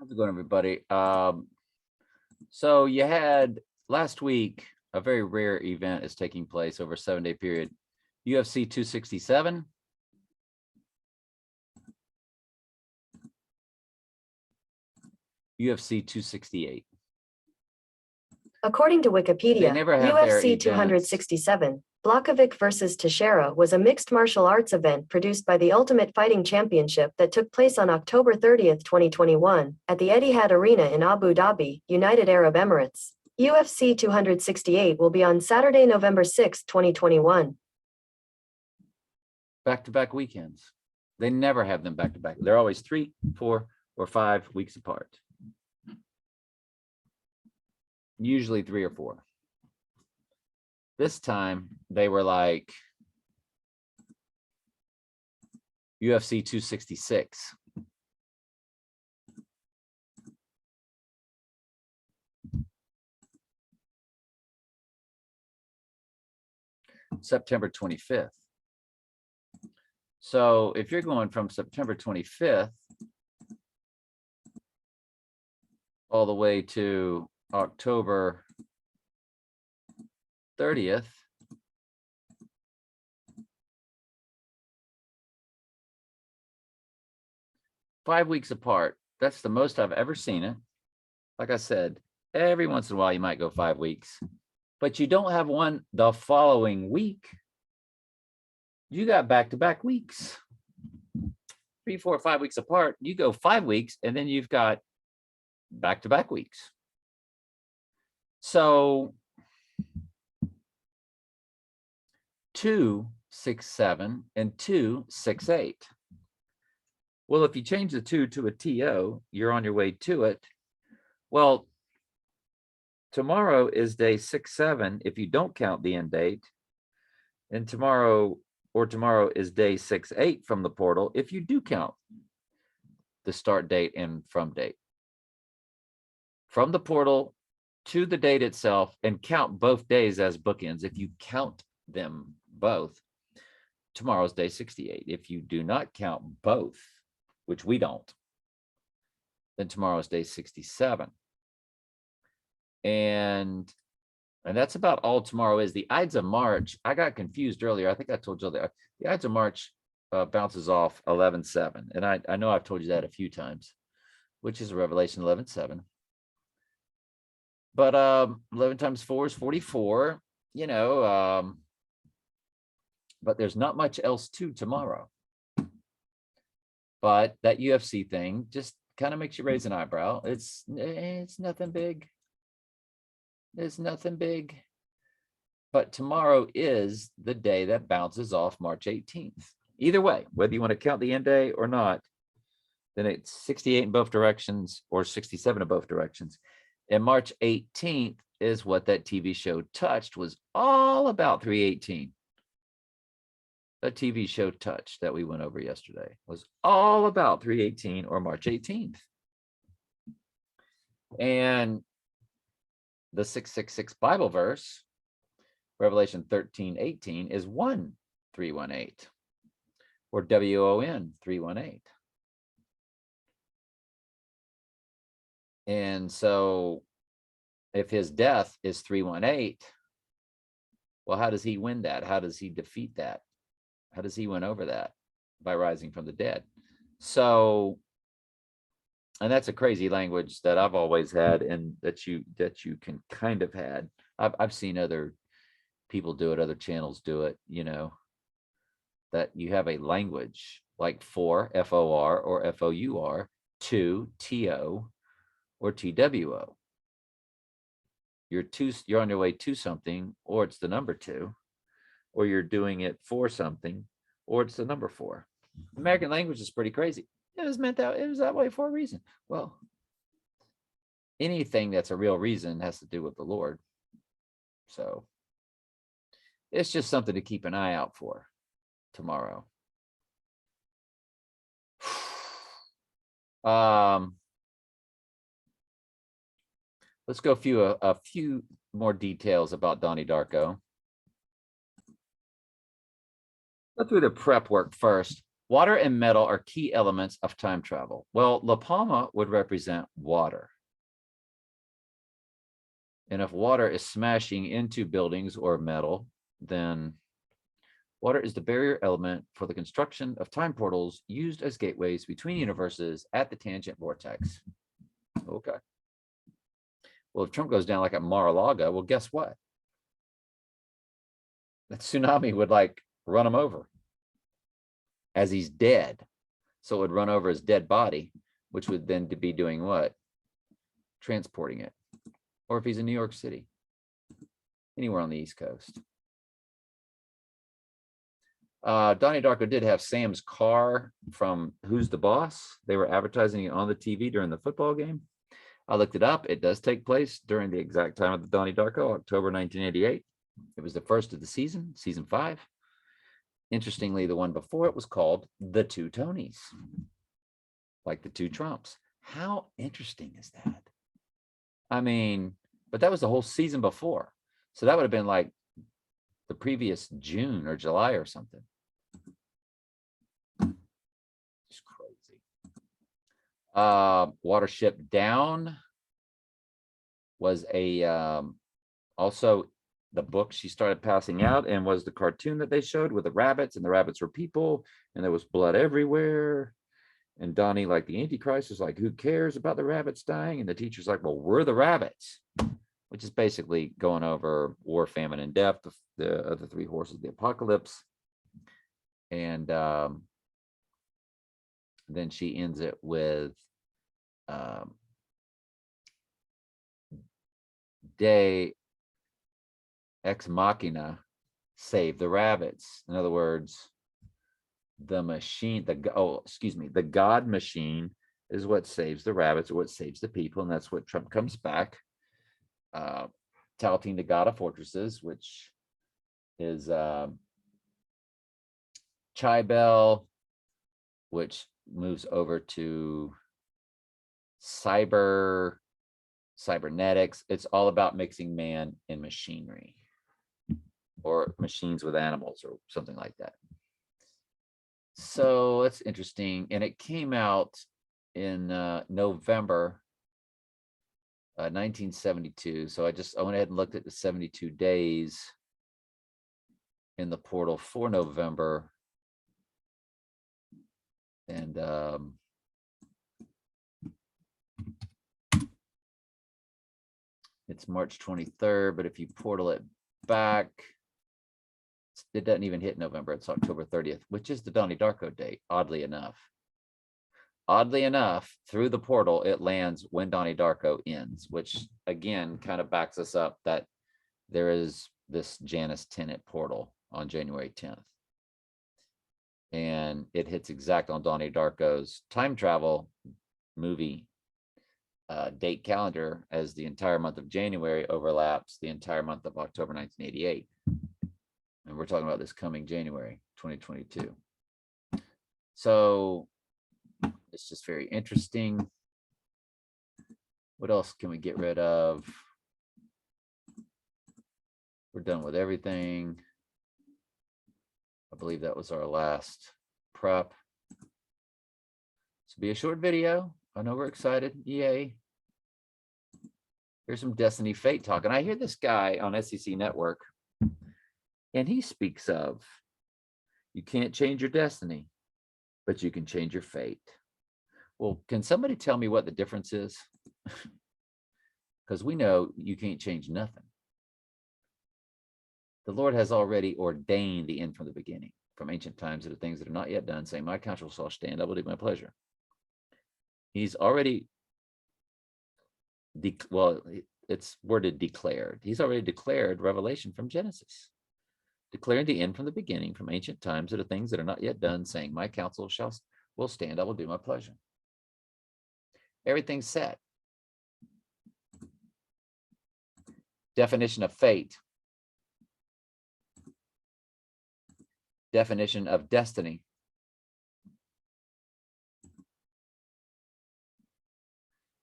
How's it going, everybody? So you had last week, a very rare event is taking place over a 7-day period. UFC 267. UFC 268. According to Wikipedia, UFC 267, Blachowicz versus Teixeira was a mixed martial arts event produced by the Ultimate Fighting Championship that took place on October 30, 2021, at the Etihad Arena in Abu Dhabi, United Arab Emirates. UFC 268 will be on Saturday, November 6, 2021. Back-to-back weekends. They never have them back-to-back. They're always 3, 4, or 5 weeks apart. Usually 3 or 4. This time they were like UFC 266. September 25th. So if you're going from September 25th all the way to October 30th, five weeks apart. That's the most I've ever seen it. Like I said, every once in a while you might go 5 weeks, but you don't have one the following week. You got back-to-back weeks, 3, 4, 5 weeks apart. You go 5 weeks, and then you've got back-to-back weeks. So 267 and 268. Well, if you change the 2 to a TO, you're on your way to it. Well, tomorrow is day 67 if you don't count the end date, and tomorrow is day 68 from the portal if you do count the start date and from date. From the portal to the date itself, and count both days as bookends. If you count them both, tomorrow's day 68. If you do not count both, which we don't, then tomorrow's day 67. And that's about all tomorrow is. The Ides of March, I got confused earlier. I think I told you that the Ides of March bounces off 11/7. And I know I've told you that a few times, which is a Revelation 11/7. But 11 times 4 is 44, you know, but there's not much else to tomorrow. But that UFC thing just kind of makes you raise an eyebrow. It's nothing big. It's nothing big. But tomorrow is the day that bounces off March 18th. Either way, whether you want to count the end day or not, then it's 68 in both directions or 67 in both directions. And March 18th is what that TV show Touched was all about. 318. The TV show Touched that we went over yesterday was all about 318 or March 18th. And the 666 Bible verse, Revelation 13:18, is 1318 or WON 318. And so if his death is 318, well, how does he win that? How does he defeat that? How does he win over that? By rising from the dead. So, and that's a crazy language that I've always had, and that you can kind of had. I've seen other people do it, other channels do it, you know, that you have a language like for, FOR or FOUR, to, TO, or TWO. You're on your way to something, or it's the number 2, or you're doing it for something, or it's the number 4. American language is pretty crazy. It was that way for a reason. Well, anything that's a real reason has to do with the Lord. So it's just something to keep an eye out for tomorrow. Let's go a few more details about Donnie Darko. Go through the prep work first. Water and metal are key elements of time travel. Well, La Palma would represent water. And if water is smashing into buildings or metal, then water is the barrier element for the construction of time portals used as gateways between universes at the tangent vortex. Okay. Well, if Trump goes down like at Mar-a-Lago, well, guess what? That tsunami would like run him over as he's dead. So it would run over his dead body, which would then be doing what? Transporting it. Or if he's in New York City, anywhere on the East Coast. Donnie Darko did have Sam's car from Who's the Boss. They were advertising it on the TV during the football game. I looked it up. It does take place during the exact time of the Donnie Darko, October 1988. It was the first of the season, season 5. Interestingly, the one before it was called The Two Tonys, like the two Trumps. How interesting is that? I mean, but that was the whole season before. So that would have been like the previous June or July or something. It's crazy. Watership Down was a also the book she started passing out, and was the cartoon that they showed with the rabbits, and the rabbits were people, and there was blood everywhere. And Donnie, like the Antichrist, was like, who cares about the rabbits dying? And the teacher's like, well, we're the rabbits, which is basically going over war, famine, and death, the 3 horses of the apocalypse. And then she ends it with De Ex Machina, save the rabbits. In other words, the machine, the God machine is what saves the rabbits, or what saves the people. And that's what Trump comes back touting the God of fortresses, which is Chibel, which moves over to cybernetics. It's all about mixing man and machinery, or machines with animals, or something like that. So it's interesting. And it came out in November 1972. So I went ahead and looked at the 72 days in the portal for November. And it's March 23rd, but if you portal it back, it doesn't even hit November. It's October 30th, which is the Donnie Darko date, oddly enough. Oddly enough, through the portal, it lands when Donnie Darko ends, which again kind of backs us up that there is this Janus Tenet portal on January 10th. And it hits exact on Donnie Darko's time travel movie date calendar, as the entire month of January overlaps the entire month of October 1988. And we're talking about this coming January 2022. So it's just very interesting. What else can we get rid of? We're done with everything. I believe that was our last prep. This will be a short video. I know we're excited. Yay. Here's some Destiny Fate talk. And I hear this guy on SEC Network, and he speaks of, you can't change your destiny, but you can change your fate. Well, can somebody tell me what the difference is? Because we know you can't change nothing. The Lord has already ordained the end from the beginning, from ancient times, to the things that are not yet done, saying, my counsel shall stand, I will do my pleasure. He's already, it's worded declared. He's already declared revelation from Genesis, declaring the end from the beginning, from ancient times, to the things that are not yet done, saying, my counsel will stand, I will do my pleasure. Everything's set. Definition of fate. Definition of destiny.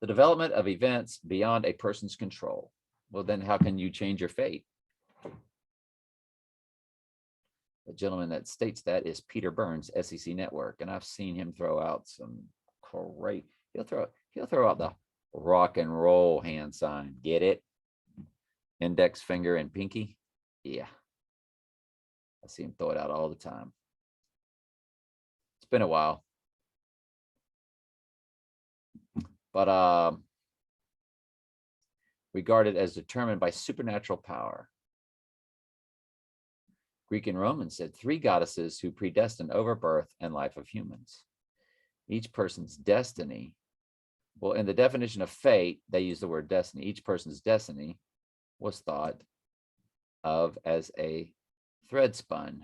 The development of events beyond a person's control. Well, then how can you change your fate? The gentleman that states that is Peter Burns, SEC Network, and I've seen him throw out some great. He'll throw out the rock and roll hand sign. Get it? Index finger and pinky. Yeah, I see him throw it out all the time. It's been a while, but regarded as determined by supernatural power. Greek and Roman said 3 goddesses who predestined over birth and life of humans. Each person's destiny. Well, in the definition of fate, they use the word destiny. Each person's destiny was thought of as a thread spun,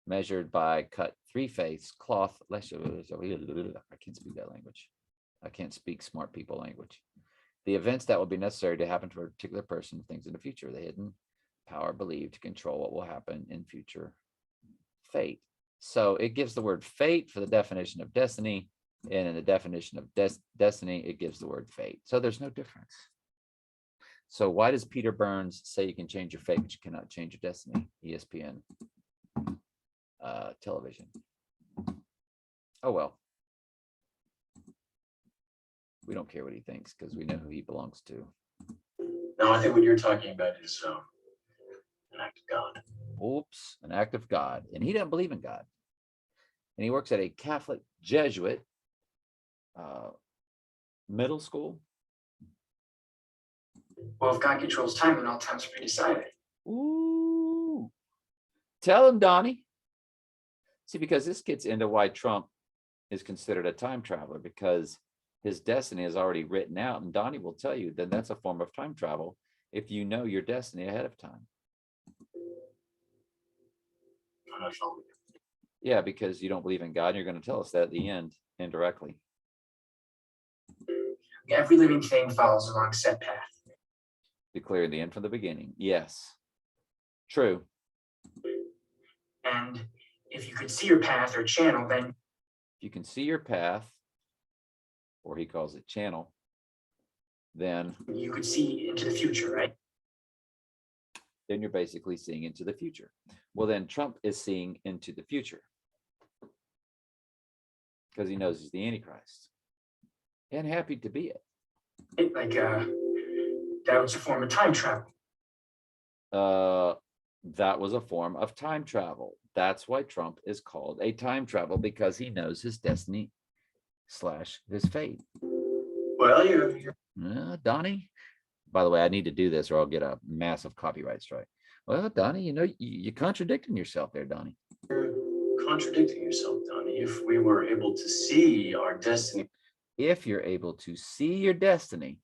measured by cut 3 faiths, cloth. I can't speak that language. I can't speak smart people language. The events that will be necessary to happen to a particular person, things in the future, the hidden power believed to control what will happen in future fate. So it gives the word fate for the definition of destiny, and in the definition of destiny, it gives the word fate. So there's no difference. So why does Peter Burns say you can change your fate, but you cannot change your destiny? ESPN television. Oh, well. We don't care what he thinks because we know who he belongs to. No, I think what you're talking about is an act of God. Oops, an act of God. And he doesn't believe in God. And he works at a Catholic Jesuit middle school. Well, if God controls time, then all time's pre-decided. Ooh. Tell him, Donnie. See, because this gets into why Trump is considered a time traveler, because his destiny is already written out. And Donnie will tell you that that's a form of time travel if you know your destiny ahead of time. Yeah, because you don't believe in God, and you're going to tell us that at the end indirectly. Every living thing follows along a set path. Declaring the end from the beginning. Yes. True. And if you could see your path or channel, then if you can see your path, or he calls it channel, then you could see into the future, right? Then you're basically seeing into the future. Well, then Trump is seeing into the future because he knows he's the Antichrist and happy to be it. Like that was a form of time travel. That was a form of time travel. That's why Trump is called a time travel, because he knows his destiny / his fate. Well, you're Donnie, by the way, I need to do this or I'll get a massive copyright strike. Well, Donnie, you know, you're contradicting yourself there, Donnie. contradicting yourself, Donnie. If we were able to see our destiny. If you're able to see your destiny,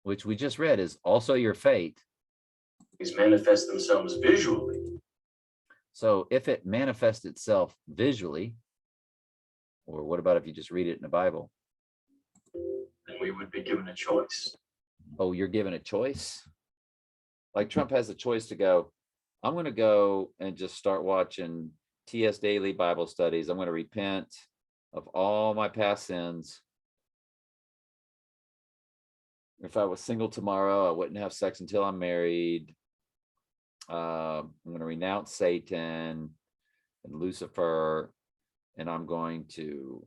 which we just read is also your fate. These manifest themselves visually. So if it manifests itself visually, or what about if you just read it in the Bible? Then we would be given a choice. Oh, you're given a choice? Like Trump has a choice to go, I'm going to go and just start watching TS Daily Bible studies. I'm going to repent of all my past sins. If I was single tomorrow, I wouldn't have sex until I'm married. I'm going to renounce Satan and Lucifer, and I'm going to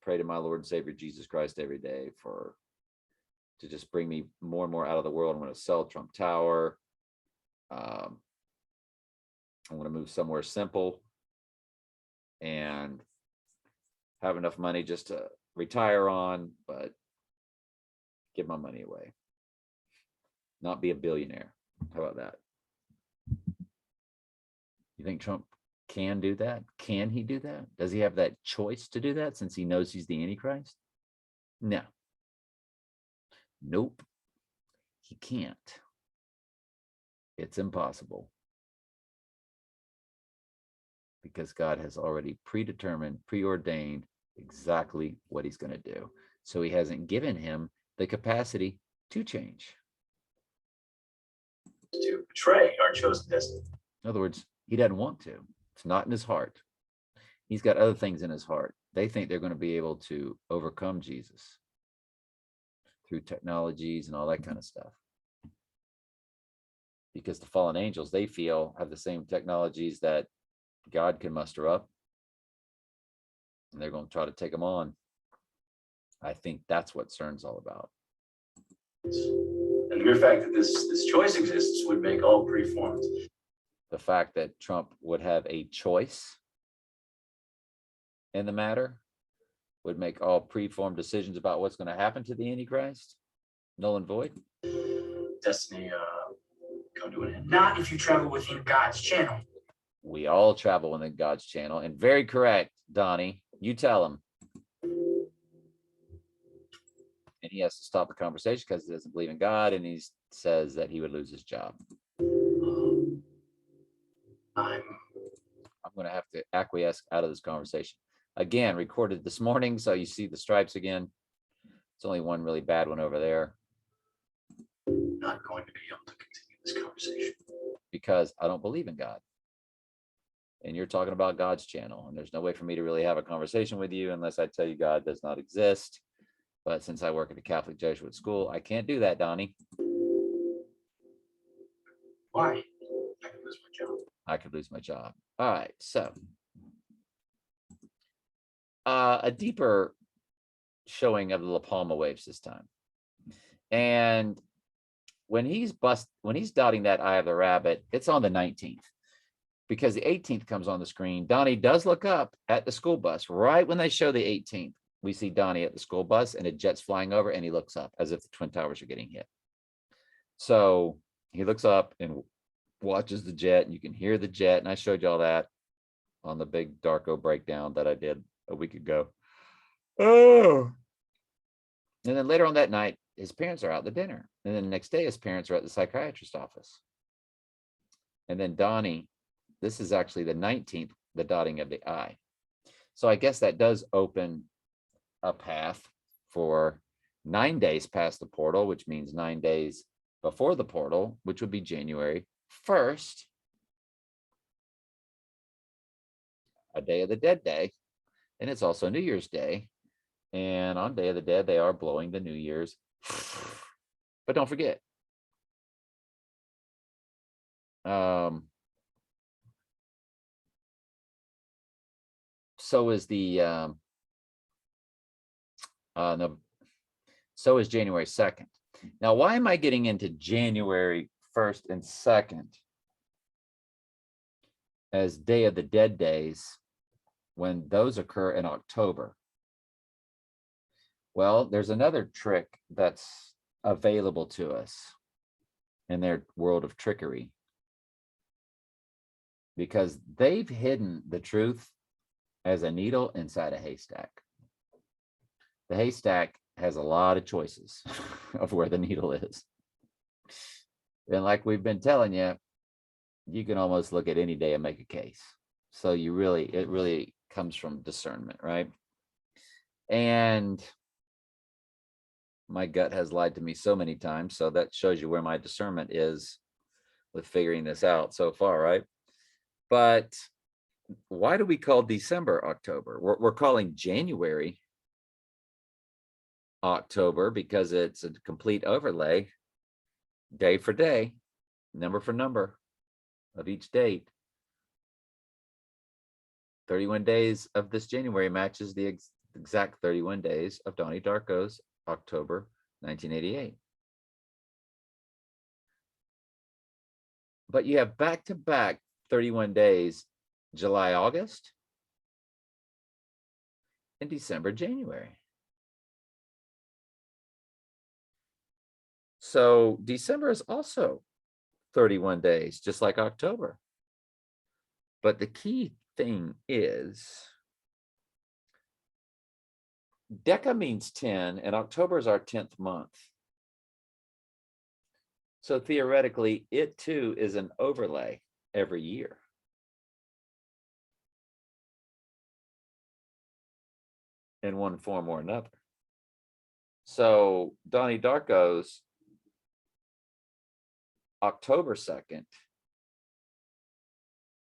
pray to my Lord and Savior Jesus Christ every day to just bring me more and more out of the world. I'm going to sell Trump Tower. I'm going to move somewhere simple and have enough money just to retire on, but give my money away. Not be a billionaire. How about that? You think Trump can do that? Can he do that? Does he have that choice to do that since he knows he's the Antichrist? No. Nope. He can't. It's impossible. Because God has already predetermined, preordained exactly what he's going to do. So he hasn't given him the capacity to change. To betray our chosen destiny. In other words, he doesn't want to. It's not in his heart. He's got other things in his heart. They think they're going to be able to overcome Jesus through technologies and all that kind of stuff. because the fallen angels, they feel, have the same technologies that God can muster up, and they're going to try to take them on. I think that's what CERN's all about. And the mere fact that this choice exists would make all preformed. The fact that Trump would have a choice in the matter would make all preformed decisions about what's going to happen to the Antichrist null and void. Destiny come to an end. Not if you travel within God's channel. We all travel within God's channel, and very correct, Donnie. You tell him. And he has to stop the conversation because he doesn't believe in God, and he says that he would lose his job. I'm going to have to acquiesce out of this conversation. Again, recorded this morning, so you see the stripes again. It's only one really bad one over there. not going to be able to continue this conversation. Because I don't believe in God. And you're talking about God's channel, and there's no way for me to really have a conversation with you unless I tell you God does not exist. But since I work at a Catholic Jesuit school, I can't do that, Donnie. Why? I could lose my job. I could lose my job. All right, so a deeper showing of the La Palma waves this time. And when he's dotting that eye of the rabbit, it's on the 19th. Because the 18th comes on the screen. Donnie does look up at the school bus. Right when they show the 18th, we see Donnie at the school bus and a jet's flying over, and he looks up as if the Twin Towers are getting hit. So he looks up and watches the jet, and you can hear the jet. And I showed you all that on the big Darko breakdown that I did a week ago. Oh. And then later on that night, his parents are out to dinner. And then the next day, his parents are at the psychiatrist's office. And then Donnie, this is actually the 19th, the dotting of the I. So I guess that does open a path for 9 days past the portal, which means 9 days before the portal, which would be January 1st, a Day of the Dead day. And it's also New Year's Day. And on Day of the Dead, they are blowing the New Year's. But don't forget, so is the so is January 2nd. Now, why am I getting into January 1st and 2nd as Day of the Dead days when those occur in October? Well, there's another trick that's available to us in their world of trickery, because they've hidden the truth as a needle inside a haystack. The haystack has a lot of choices of where the needle is. And like we've been telling you, you can almost look at any day and make a case. So it really comes from discernment, right? And my gut has lied to me so many times. So that shows you where my discernment is with figuring this out so far, right? But why do we call December October? We're calling January October because it's a complete overlay, day for day, number for number of each date. 31 days of this January matches the exact 31 days of Donnie Darko's October 1988. But you have back-to-back 31 days, July, August, and December, January. So December is also 31 days, just like October. But the key thing is Deca means 10, and October is our 10th month. So theoretically, it too is an overlay every year. In one form or another. So Donnie Darko's October 2nd,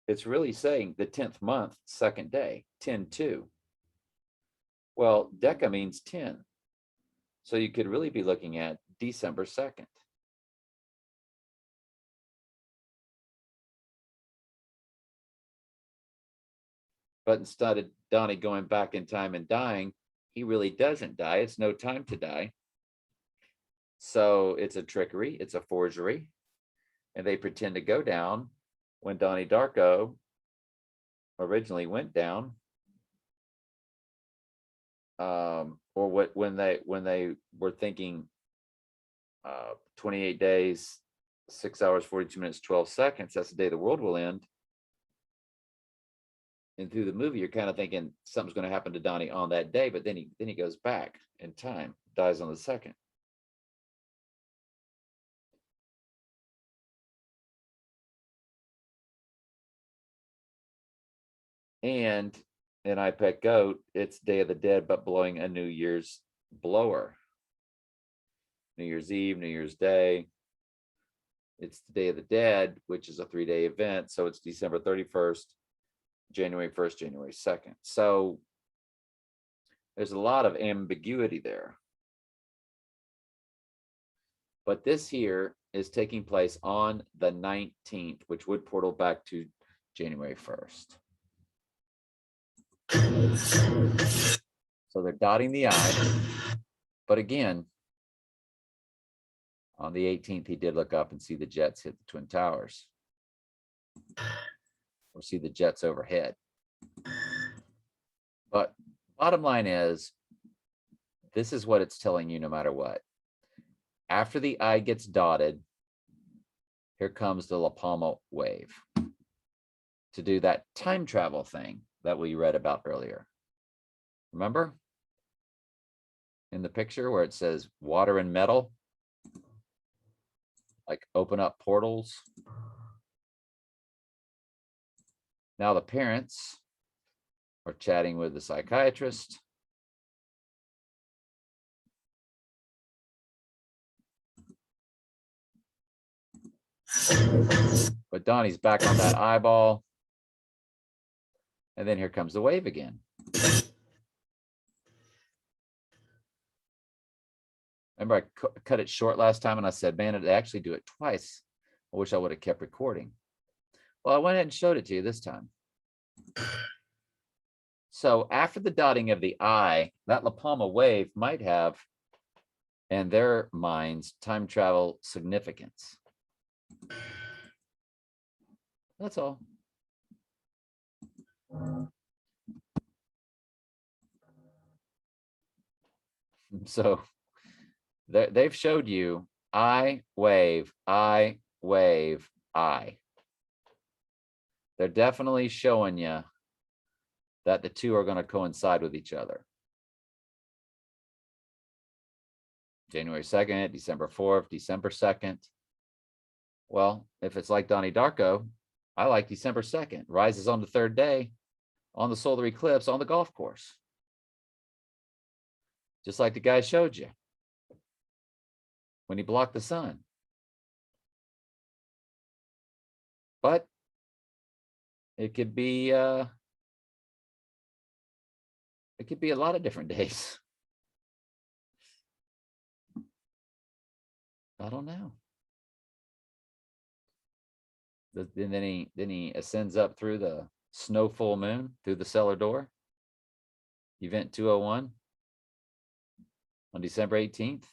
it's really saying the 10th month, second day, 10-2. Well, Deca means 10. So you could really be looking at December 2nd. But instead of Donnie going back in time and dying, he really doesn't die. It's no time to die. So it's a trickery, it's a forgery. And they pretend to go down when Donnie Darko originally went down. Or when they were thinking 28 days, 6 hours, 42 minutes, 12 seconds, that's the day the world will end. And through the movie, you're kind of thinking something's going to happen to Donnie on that day, but then he goes back in time, dies on the second. And in I Pet Goat, it's Day of the Dead, but blowing a New Year's blower. New Year's Eve, New Year's Day. It's the Day of the Dead, which is a 3-day event. So it's December 31st, January 1st, January 2nd. So there's a lot of ambiguity there. But this here is taking place on the 19th, which would portal back to January 1st. So they're dotting the I. But again, on the 18th, he did look up and see the jets hit the Twin Towers, or see the jets overhead. But bottom line is, this is what it's telling you no matter what. After the I gets dotted, here comes the La Palma wave to do that time travel thing that we read about earlier. Remember? In the picture where it says water and metal, like open up portals. Now the parents are chatting with the psychiatrist. But Donnie's back on that eyeball. And then here comes the wave again. Remember, I cut it short last time and I said, man, they actually do it twice. I wish I would have kept recording. Well, I went ahead and showed it to you this time. So after the dotting of the I, that La Palma wave might have, in their minds, time travel significance. That's all. So they've showed you I wave, I wave, I. They're definitely showing you that the two are going to coincide with each other. January 2nd, December 4th, December 2nd. Well, if it's like Donnie Darko, I like December 2nd. Rises on the third day, on the solar eclipse, on the golf course. Just like the guy showed you when he blocked the sun. But it could be a lot of different days. I don't know. Then he ascends up through the snow full moon through the cellar door. Event 201 on December 18th.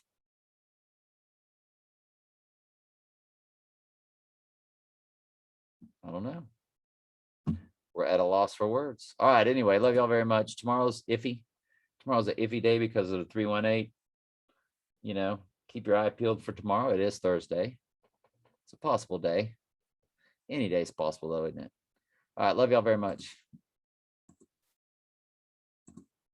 I don't know. We're at a loss for words. All right. Anyway, love y'all very much. Tomorrow's iffy. Tomorrow's an iffy day because of the 318. You know, keep your eye peeled for tomorrow. It is Thursday. It's a possible day. Any day is possible, though, isn't it? All right. Love y'all very much.